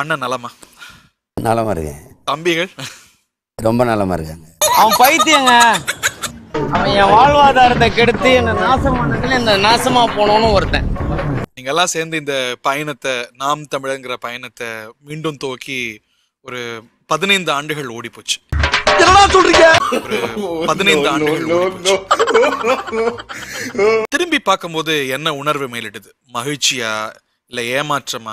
அண்ணன் நலமா? நலமா இருக்கேன். தம்பிகள் ரொம்ப நலமா இருக்காங்க. அவன் பைத்தியங்க. அவன் என் வாழ்வாதாரத்தை கெடுத்து என்ன நாசம் பண்ணதுல இந்த நாசமா போனவனும் ஒருத்தன். நீங்க எல்லாம் சேர்ந்து இந்த பயணத்தை, நாம் தமிழங்கிற பயணத்தை மீண்டும் துவக்கி ஒரு 15 ஆண்டுகள் ஓடி போச்சு. ஒரு 15 ஆண்டுகள் ஓடி போச்சு. திரும்பி பார்க்கும்போது என்ன உணர்வு மேலிடுது? மகிழ்ச்சியா இல்ல ஏமாற்றமா?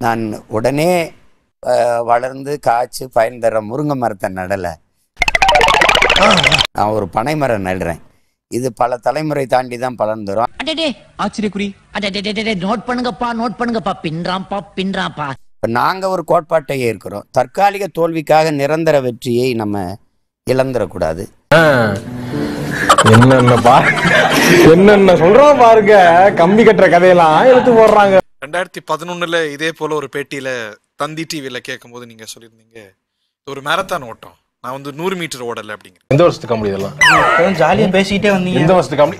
நான் உடனே வளர்ந்து காய்ச்சி பயன் தர முருங்கை மரத்தை நடலை. நான் ஒரு பனை மரம் நடுறேன். இது பல தலைமுறை தாண்டி தான் பலன் தரும். ஆச்சரியக்குறி. நோட் பண்ணுங்கப்பா பின்றாம்பா. இப்போ நாங்கள் ஒரு கோட்பாட்டை ஏற்கிறோம். தற்காலிக தோல்விக்காக நிரந்தர வெற்றியை நம்ம இழந்துடக்கூடாது. என்னென்ன சொல்றோம் பாருங்க. கம்பி கட்டுற கதையெல்லாம் எடுத்து போடுறாங்க. 2011 இதே போல ஒரு பேட்டியில தந்தி டிவில கேட்கும் போது நீங்க சொல்லியிருந்தீங்க, ஒரு மேரத்தான் ஓட்டம், நான் வந்து 100 மீட்டர் ஓடல அப்படிங்கிற. எந்த வருஷத்துக்கு கம்பி இதெல்லாம்? ஜாலியா பேசிக்கிட்டே வந்தீங்க. எந்த வருஷத்துக்கு கம்பி?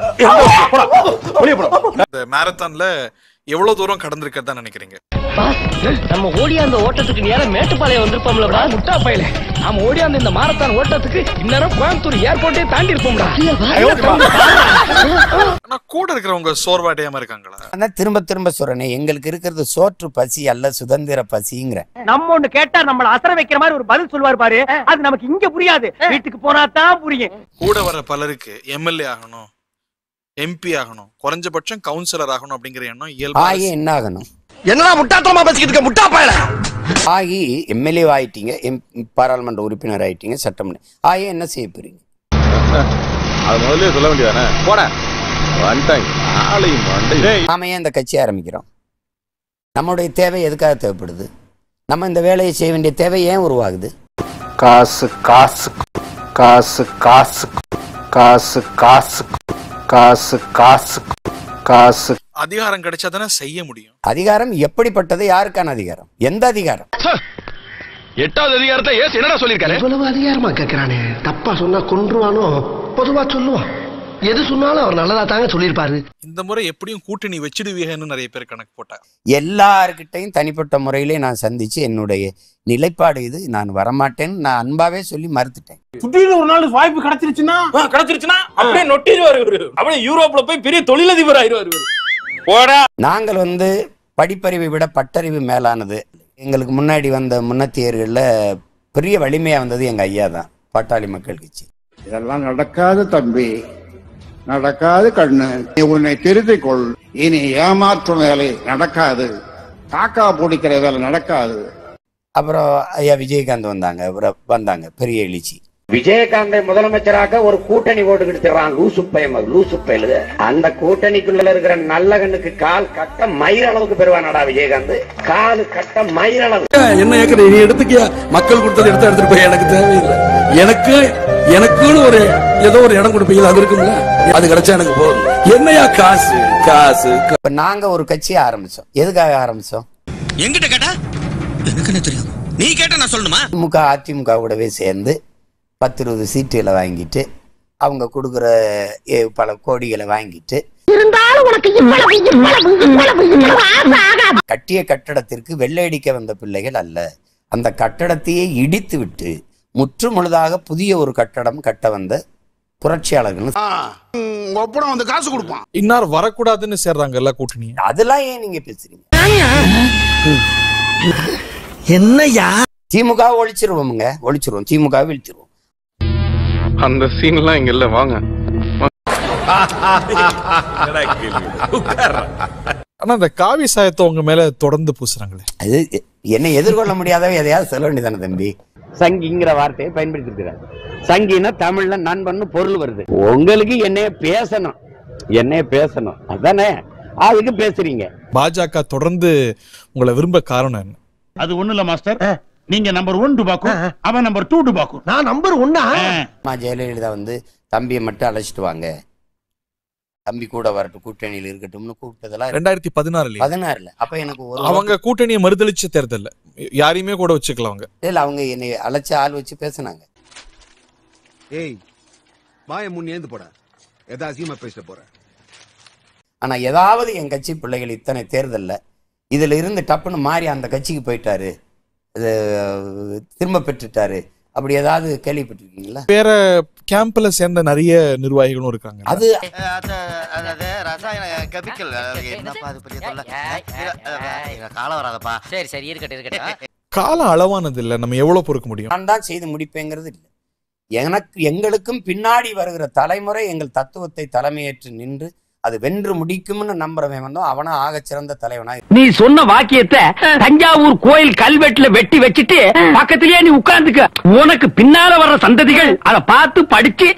இந்த மேரத்தான்ல எவ்வளவு தூரம் கடந்திருக்கிறதா நினைக்கிறீங்க? நம்ம ஓடியாந்த ஓட்டத்துக்கு நேரம் மேட்டுப்பாளையம் வந்திருப்போம்லடா முட்டா பையல. நாம ஓடியாந்த இந்த மாரத்தான் ஓட்டத்துக்கு இந்நேரம் கோயம்புத்தூர் ஏர்போர்ட்டே தாண்டி இருப்போம்டா. ஆனா கூட இருக்கிறவங்க சோர்வாடையாம இருக்காங்களா? அதான் திரும்ப திரும்ப சொல்றேனே, எங்களுக்கு இருக்கிறது சோற்று பசி அல்ல சுதந்திர பசிங்கிற. நம்ம ஒண்ணு கேட்டா நம்மள அசர வைக்கிற மாதிரி ஒரு பதில் சொல்வாரு பாரு, அது நமக்கு இங்க புரியாது, வீட்டுக்கு போனா தான் புரியும். கூட வர பலருக்கு எம்எல்ஏ ஆகணும், எம்பி ஆகணும், குறைஞ்சபட்சம் கவுன்சிலர் ஆகணும் அப்படிங்கிற எண்ணம் இயல்பா. ஆகி என்ன ஆகணும்? என்னடா முட்டாத்தனமா பேசிக்கிட்டு இருக்க முட்டா பையல. ஆகி எம்எல்ஏ ஆயிட்டீங்க, பாராளுமன்ற உறுப்பினர் ஆயிட்டீங்க, சட்டமன்ற ஆகி என்ன செய்ய போறீங்க? அது முதல்ல சொல்ல வேண்டியதானே. போட நாம ஏன் இந்த கட்சி ஆரம்பிக்கிறோம்? நம்மளுடைய தேவை எதுக்காக தேவைப்படுது? நம்ம இந்த வேலையை செய்ய வேண்டிய தேவை ஏன் உருவாகுது? காசு காசு காசு காசு காசு காசு காசு காசு காசு. அதிகாரம் கிடைச்சாதானே செய்ய முடியும். அதிகாரம் எப்படிப்பட்டது? யாருக்கான அதிகாரம்? எந்த அதிகாரம்? 8வது அதிகாரத்தை ஏசு என்னடா சொல்லிருக்காரு? இவ்வளவு அதிகாரமா கேக்குறானே. தப்பா சொன்னா கொன்றுவானோ? பொதுவா சொல்லுவான். எது சொன்னாலும் அவர் நல்லதா தாங்க சொல்லியிருப்பாரு. இந்த முறை எப்படியும் கூட்டணி வச்சிடுவீங்கன்னு நிறைய பேர் கணக்கு போட்டாங்க. எல்லார்கிட்டையும் தனிப்பட்ட முறையிலே நான் சந்திச்சு என்னுடைய நிலைப்பாடு இது, நான் வரமாட்டேன்னு நான் அன்பாவே சொல்லி மறுத்துட்டேன். திடீர்னு ஒரு நாள் வாய்ப்பு கிடைச்சிருச்சுன்னா அப்படியே நொட்டிடுவாரு. அப்படியே யூரோப்ல போய் பெரிய தொழிலதிபர் ஆயிடுவாரு. நாங்கள் வந்து படிப்பறிவை விட பட்டறிவு மேலானது. எங்களுக்கு முன்னாடி வந்த முன்னத்தியர்களில் பெரிய வலிமையா வந்தது எங்க ஐயா தான், பாட்டாளி மக்கள் கட்சி. இதெல்லாம் நடக்காது தம்பி, நடக்காது கண்ணு, நீ உன்னை திருத்திக் கொள். இனி ஏமாற்றும் வேலை நடக்காது, காக்கா பிடிக்கிற வேலை நடக்காது. அப்புறம் ஐயா விஜயகாந்த் வந்தாங்க பெரிய எழுச்சி. விஜயகாந்தை முதலமைச்சராக ஒரு கூட்டணி ஓட்டு கிடைச்சிடறான். லூசு பயலுது. அந்த கூட்டணிக்குள்ள இருக்கிற நல்ல கண்ணுக்கு கால் கட்ட மயிர் அளவுக்கு பெறுவானடா விஜயகாந்த். காலு கட்ட மயிர் அளவு. என்ன ஏக்கற நீ எடுத்துக்கியா? மக்கள் கொடுத்தது எடுத்துட்டு போய் எனக்கு தேவையில்லை. எனக்குன்னு ஒரு ஏதோ ஒரு இடம் கொடுப்பீங்களா? அது இருக்குங்களா? அது கிடைச்சா எனக்கு போதும். என்னையா காசு காசு. இப்ப நாங்க ஒரு கட்சியை ஆரம்பிச்சோம். எதுக்காக ஆரம்பிச்சோம்? என்கிட்ட கேட்டா எனக்கு என்ன தெரியும்? நீ கேட்டா நான் சொல்லணுமா? திமுக அதிமுக கூடவே சேர்ந்து 10-20 சீட்டுகளை வாங்கிட்டு அவங்க கொடுக்குற பல கோடிகளை வாங்கிட்டு கட்டிய கட்டடத்திற்கு வெள்ளையடிக்க வந்த பிள்ளைகள் அல்ல. அந்த கட்டடத்தையே இடித்து விட்டு முற்று முழுதாக புதிய ஒரு கட்டடம் கட்ட வந்த புரட்சியாளர்கள். வந்து காசு கொடுப்பான். இன்னார் வரக்கூடாதுன்னு சேர்றாங்க எல்லா கூட்டணி. அதெல்லாம் ஏன் நீங்க பேசுறீங்க? என்னையா? திமுக ஒழிச்சிருவோம், திமுக வீழ்த்திடுவோம். அந்த சீன்லாம் இங்க இல்ல. வாங்க. ஆனா இந்த காவி சாயத்தை உங்க மேல தொடர்ந்து பூசுறாங்களே, அது என்னை எதிர்கொள்ள முடியாதவ எதையாவது சொல்ல வேண்டியதானே தம்பி? சங்கிங்கிற வார்த்தையை பயன்படுத்தி இருக்கிறார். சங்கினா தமிழ்ல நண்பன் பொருள் வருது. உங்களுக்கு என்னைய பேசணும் அதானே, அதுக்கு பேசுறீங்க. பாஜக தொடர்ந்து உங்களை விரும்ப காரணம் என்ன? அது ஒண்ணு இல்ல மாஸ்டர், நீங்க நம்பர் 1 டுபாக்கூ, அவன் நம்பர் 2 டுபாக்கூ. நான் நம்பர் 1. ஜெயலலிதா வந்து தம்பியை மட்டும் அழைச்சிட்டு வாங்க, தம்பி கூட வரட்டும், கூட்டணியில் இருக்கட்டும்னு கூப்பிட்டதெல்லாம் 2016. அப்ப எனக்கு அவங்க கூட்டணியை மறுதளிச்ச தேர்தல்ல யாரையுமே கூட வச்சுக்கலாம். அவங்க இல்ல, அவங்க என்னை அழைச்ச ஆள் வச்சு பேசினாங்க. ஏய் வாயை முன் ஏந்து போட, ஏதா அசிங்கமா பேச போற. ஆனா ஏதாவது என் கட்சி பிள்ளைகள் இத்தனை தேர்தல்ல இதுல இருந்து டப்புன்னு மாறி அந்த கட்சிக்கு போயிட்டாரு, திரும்ப பெற்றுட்டாரு, அப்படி ஏதாவது கேள்விப்பட்டிருக்கீங்களா? வேற கேம்ப்ல சேர்ந்த நிறைய நிர்வாகிகளும் இருக்காங்க. அது ரசாயன கெமிக்கல் என்னப்பா அது பெரிய தொல்லை. காலம் வராதப்பா. சரி சரி இருக்கட்டும். காலம் அளவானது இல்ல, நம்ம எவ்வளவு பொறுக்க முடியும். நான் தான் செய்து முடிப்பேங்கிறது இல்லை. எங்களுக்கும் பின்னாடி வருகிற தலைமுறை எங்கள் தத்துவத்தை தலைமையேற்று நின்று அது வென்று முடிக்கும்னு நம்புறவன் வந்தோம் அவனா ஆக சிறந்த தலைவனா. நீ சொன்ன வாக்கியத்தை தஞ்சாவூர் கோயில் கல்வெட்டுல வெட்டி வச்சிட்டு பக்கத்திலேயே நீ உட்கார்ந்துக்க. உனக்கு பின்னால வர்ற சந்ததிகள் அதை பார்த்து படிச்சு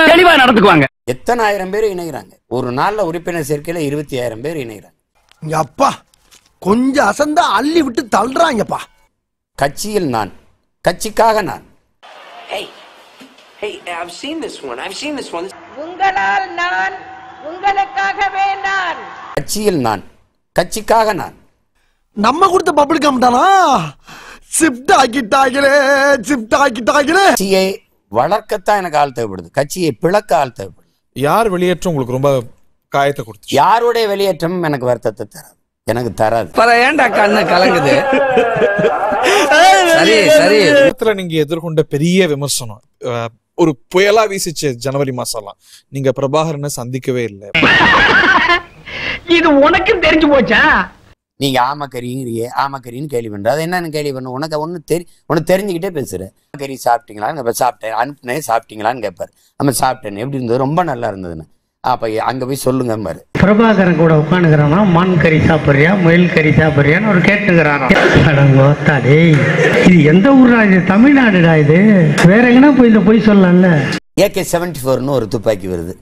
தெளிவா நடந்துக்குவாங்க. எத்தனை ஆயிரம் பேர் இணைகிறாங்க ஒரு நாள்ல உறுப்பினர் சேர்க்கையில 20,000 பேர் இணைகிறாங்க. அப்பா கொஞ்சம் அசந்தா அள்ளி விட்டு தள்ளுறாங்கப்பா. கட்சியில் நான், கட்சிக்காக நான். உங்களால் நான், உங்களுக்காகவே நான். கட்சியில் நான், கட்சிக்காக நான். நம்ம கொடுத்த பப்ளிக் தானா ஷிஃப்ட் ஆக்கிட்டாங்களே, ஷிஃப்ட் ஆக்கிட்டாங்களே. கட்சியை வளர்க்கத்தான் எனக்கு ஆள் தேவைப்படுது, கட்சியை பிளக்க ஆள் தேவைப்படுது. யார் வெளியேற்றம் உங்களுக்கு ரொம்ப காயத்தை கொடுத்து? யாருடைய வெளியேற்றமும் எனக்கு வருத்தத்தை தராது, எனக்கு தராது. ஏன்டா கண்ணு கலங்குது? சரி சரி. நீங்க எதிர்கொண்ட பெரிய விமர்சனம், ஒரு புயலா வீசிச்சு ஜனவரி மாசம்லாம், நீங்க பிரபாகரனை சந்திக்கவே இல்லை. இது உனக்கும் தெரிஞ்சு போச்சா? நீங்க ஆமக்கறிங்கிறியே, ஆமக்கறின்னு கேள்வி பண்ற, அது என்னன்னு கேள்வி பண்ண? உனக்கு ஒன்னு தெரிஞ்சுக்கிட்டே பேசுற. கறி சாப்பிட்டீங்களான்னு, சாப்பிட்டேன் அனுப்புனேன், சாப்பிட்டீங்களான்னு கேட்பாரு. நம்ம சாப்பிட்டேன், எப்படி இருந்தது? ரொம்ப நல்லா இருந்ததுன்னு. அப்ப அங்க போய் சொல்லுங்க பாரு. பிரபாகரன் கூட உட்காந்துக்கிறானா, மான் கறி சாப்பிட்றியா, முயல் கறி சாப்பிட்றியான்னு ஒரு கேட்டுக்கிறானா. இது எந்த ஊரா? இது தமிழ்நாடுடா. இது வேற எங்கன்னா போய் இந்த போய் சொல்லலாம்ல. AK-74 ஒரு துப்பாக்கி வருது.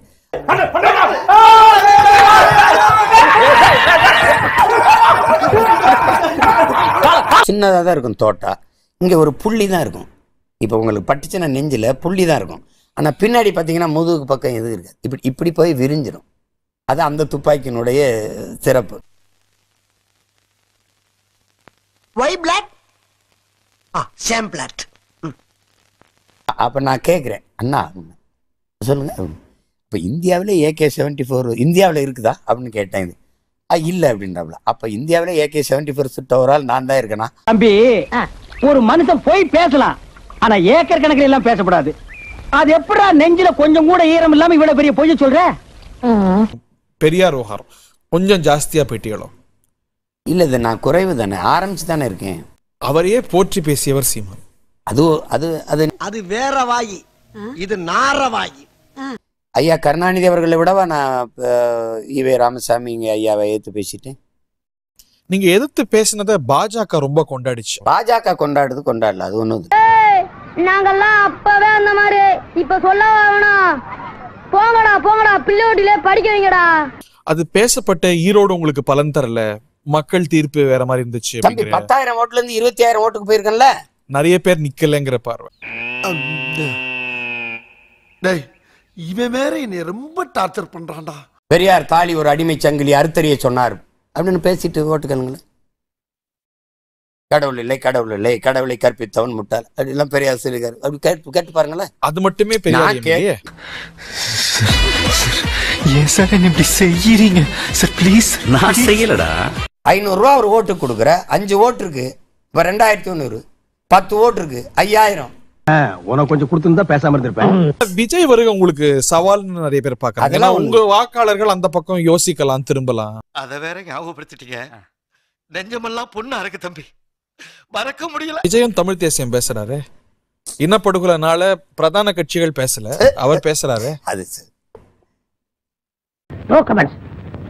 சின்னதா தான் இருக்கும் தோட்டா, இங்க ஒரு புள்ளி தான் இருக்கும். இப்ப உங்களுக்கு பட்டுச்சுன்னா நெஞ்சில புள்ளி தான் இருக்கும். ஆனா பின்னாடி பாத்தீங்கன்னா முதுகுக்கு பக்கம் எது இருக்காது, இப்படி போய் விரிஞ்சிடும். அது அந்த துப்பாக்கியினுடைய சிறப்பு. அப்ப நான் கேட்கிறேன், அண்ணா சொல்லுங்க, இப்ப இந்தியாவில AK-74 இந்தியாவில இருக்குதா அப்படின்னு கேட்டேன். இது இல்ல அப்படின்றாப்ல. அப்ப இந்தியாவில AK-74 சுட்டவரால் நான் தான் இருக்கேனா? தம்பி, ஒரு மனுஷன் போய் பேசலாம், ஆனா ஏக்கர் கணக்கில் எல்லாம் பேசக்கூடாது. அது எப்படா நெஞ்சில கொஞ்சம் கூட ஈரம் இல்லாம இவ்வளவு பெரிய பொய்ய சொல்ற? பெரியார் விவகாரம் கொஞ்சம் ஜாஸ்தியா போயிட்டீங்களோ? இல்ல, இது நான் குறைவு தானே, ஆரம்பிச்சு தானே இருக்கேன். அவரையே போற்றி பேசியவர் சீமான். அது வேற வாயி, இது நார வாயி. ஐயா கருணாநிதி அவர்களை விடவா நான் ஈவே ராமசாமி இங்க ஐயாவை எதிர்த்து பேசிட்டேன். நீங்க எதிர்த்து பேசினதை பாஜக ரொம்ப கொண்டாடிச்சு. பாஜக கொண்டாடல, அது ஒண்ணு. நாங்கெல்லாம் அப்பவே அந்த மாதிரி, இப்ப சொல்ல வேணாம். போங்கடா போங்கடா, பிள்ளையோட்டிலே படிக்க வைங்கடா. அது பேசப்பட்ட ஈரோடு உங்களுக்கு பலன் தரல, மக்கள் தீர்ப்பு வேற மாதிரி இருந்துச்சு. 10,000 ஓட்டுல இருந்து 20,000 ஓட்டுக்கு போயிருக்கேன்ல. நிறைய பேர் நிக்கலங்கிற பார்வை. இவன் வேற என்னை ரொம்ப டார்ச்சர் பண்றான்டா. பெரியார் தாலி ஒரு அடிமை சங்கிலி அறுத்தறிய சொன்னார் அப்படின்னு பேசிட்டு ஓட்டுக்கணுங்களே. கடவுள் இல்லை, கடவுள் இல்லை, கடவுளை கற்பித்தவன் முட்டாள் அப்படிலாம் பெரியார் சொல்லிருக்காரு. அப்படி கேட்டு பாருங்களேன். அது மட்டுமே பெரியார். ஏன் சார் என்ன இப்படி செய்யறீங்க சார்? ப்ளீஸ். நான் செய்யலடா. 500 ரூபா ஒரு ஓட்டு கொடுக்குற, 5 ஓட்டு இருக்கு. இப்ப 2100, 10 ஓட்டு இருக்கு, 5000. உனக்கு கொஞ்சம் கொடுத்துருந்தா பேசாம இருந்திருப்பேன். விஜய் வருகை உங்களுக்கு சவால்னு நிறைய பேர் பாக்குறாங்க. உங்க வாக்காளர்கள் அந்த பக்கம் யோசிக்கலாம், திரும்பலாம். அத வேற ஞாபகப்படுத்திட்டீங்க. நெஞ்சமெல்லாம் பொண்ணா இருக்கு தம்பி, மறக்க முடியல. விஜயம் தமிழ் தேசியம் பேசுறாரு, இனப்படுகொலைனால பிரதான கட்சிகள் பேசல, அவர் பேசுறாரு. அது நோ கமெண்ட்ஸ்,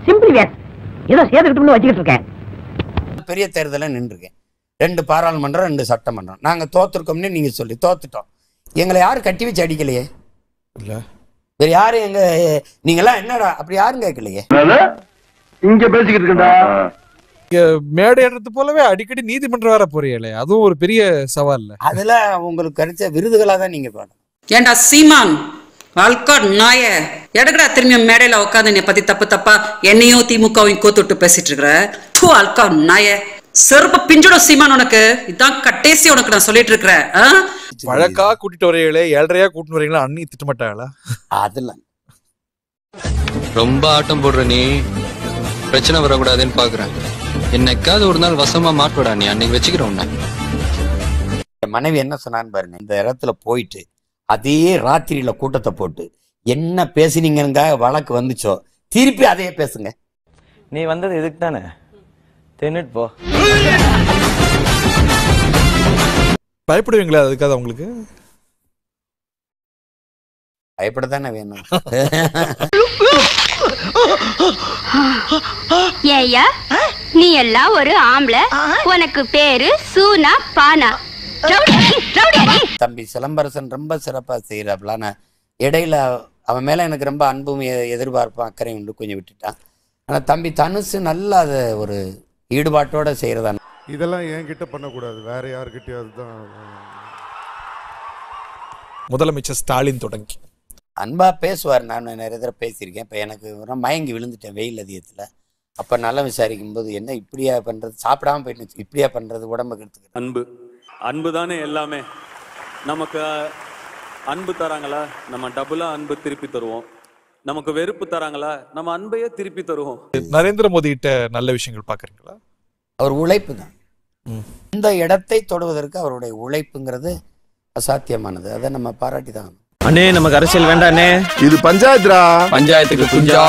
சிம்பிள் வேர். ஏதோ சேதுக்கிட்டு வச்சிட்டு இருக்கேன். பெரிய தேர்தல நின்றுருக்கேன். 2 பாராளுமன்றம், 2 சட்டமன்றம். நாங்க தோத்துருக்கோம்னு நீங்க சொல்லி தோத்துட்டோம். எங்களை யாரும் கட்டி வச்சு அடிக்கலையே. இல்ல வேற யாரும் எங்க நீங்கெல்லாம் என்னடா அப்படி யாரும் கேட்கலையே. இங்க பேசிக்கிட்டு இருக்கா மேடை ஏறது போலவே அடிக்கடி நீதிமன்றம் வர போறீங்களே, அதுவும் ஒரு பெரிய சவால். அதுல உங்களுக்கு கிடைச்ச விருதுகளா தான் நீங்க பாருங்க. ஏண்டா சீமான் ஆல்கா நாய, எடகடா திரும்பி மேடையில உட்காந்து என்னை பத்தி தப்பு தப்பா என்னையும் திமுகவையும் கோத்துட்டு பேசிட்டு இருக்கிற ஆல்கா நாய, செருப்ப பிஞ்சிடும் சீமான். உனக்கு இதான் கட்டேசி உனக்கு நான் சொல்லிட்டு இருக்கிறேன். வழக்கா கூட்டிட்டு வரீங்களே, 7:30 கூட்டிட்டு வரீங்களா, அண்ணி திட்ட மாட்டாங்களா? அதெல்லாம் ரொம்ப ஆட்டம் போடுற நீ, பிரச்சனை வரக்கூடாதுன்னு பாக்குறேன். என்னைக்காவது ஒரு நாள் வசமா மாட்டுடா, நீ அன்னைக்கு வச்சுக்கிறோம். மனைவி என்ன சொன்னான்னு பாருங்க, இந்த இடத்துல போயிட்டு அதே ராத்திரியில கூட்டத்தை போட்டு என்ன பேசினீங்க வழக்கு வந்துச்சோ திருப்பி அதையே பேசுங்க. நீ வந்தது இதுக்கு தானே, தின்னுட்டு போ. பயப்படுவீங்களா அதுக்காக? உங்களுக்கு பயப்படத்தானே வேணும். ஏய்யா, நீ எல்லாம் ஒரு ஆம்பளை, உனக்கு பேரு சூனா பானா. தம்பி சிலம்பரசன் ரொம்ப சிறப்பா செய்யறாப்லான இடையில அவன் மேல எனக்கு ரொம்ப அன்பும் எதிர்பார்ப்பும் அக்கறையும் உண்டு, கொஞ்சம் விட்டுட்டான். ஆனா தம்பி தனுசு நல்லா அதை ஒரு ஈடுபாட்டோட செய்யறதா. இதெல்லாம் என்கிட்ட பண்ணக்கூடாது, வேற யாருக்கிட்டயாவது தான். முதலமைச்சர் ஸ்டாலின் தொடங்கி அன்பா பேசுவார். நான் நிறைய தடவை பேசியிருக்கேன். இப்போ எனக்கு மயங்கி விழுந்துட்டேன் வெயில் அதிகத்தில். அப்போ நல்லா விசாரிக்கும் போது என்ன இப்படியா பண்ணுறது, சாப்பிடாம போயிட்டு இப்படியா பண்ணுறது, உடம்புக்கு எடுத்துக்க. அன்பு அன்பு தானே எல்லாமே. நமக்கு அன்பு தராங்களா, நம்ம டபுளா அன்பு திருப்பி தருவோம். நமக்கு வெறுப்பு தராங்களா, நம்ம அன்பையே திருப்பி தருவோம். நரேந்திர மோடி கிட்ட நல்ல விஷயங்கள் பாக்குறீங்களா? அவர் உழைப்பு தான். இந்த இடத்தை தொடுவதற்கு அவருடைய உழைப்புங்கிறது அசாத்தியமானது. அதை நம்ம பாராட்டி தான். அண்ணே, நமக்கு அரசியல் வேண்டாண்ணே, இது பஞ்சாயத்துடா. பஞ்சாயத்துக்கு குஞ்சா.